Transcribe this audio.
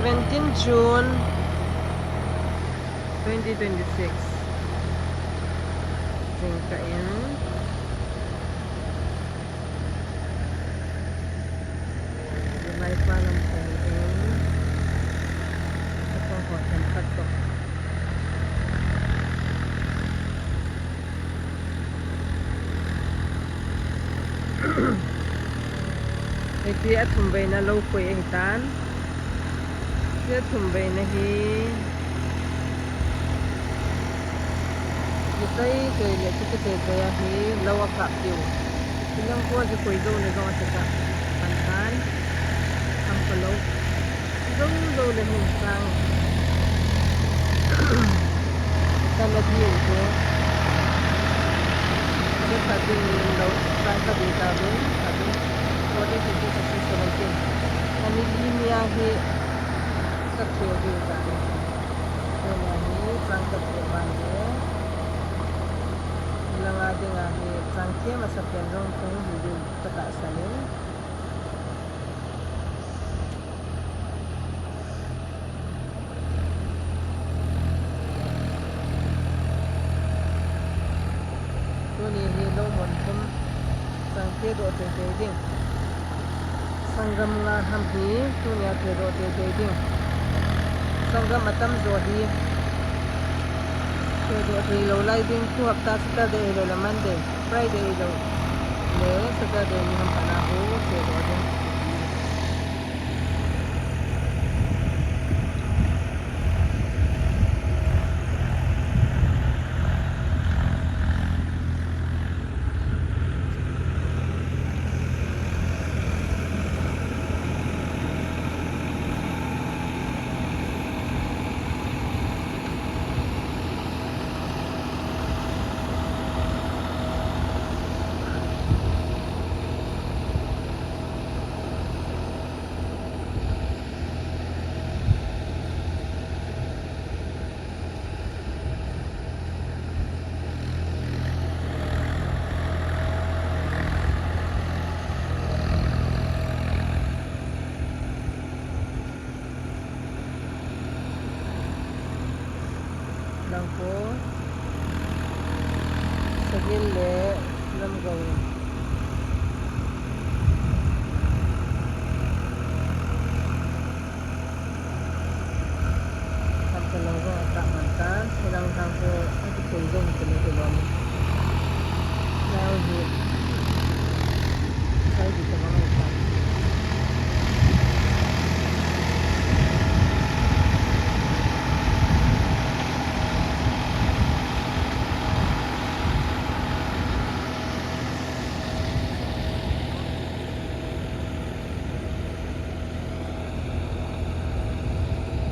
17 June 2026. Singkain. May palang pangin. Ito ko, tempat to. Iti at humbay na low ko yung hitan. Iti at humbay na hi. Itay toilet. Iti kaya hi. Lawa kapyo. Ilang ko di ko ito. Nagong at saka pantan. Ang palaw. Daw na hinsang. Talagyin ko. Ito sabi yung daw. Saan sabi sabi? Sabi. 40-50-60-70. Nanilimiyahi sa pwede sabi. Nanilimiyahi sangkat kumande. Ilang ating ahi sangkya masakyan rong kung hindi pataasanin. Ito nihilo mo kung sangkya doon ding. Sanggam nga hamhi tunya pero de sanggam matam zohi pero lo lai ding tu hafta Saturday lo Monday Friday lo le Saturday ni ham panaho pero ding lang po sa gilid ng gawin.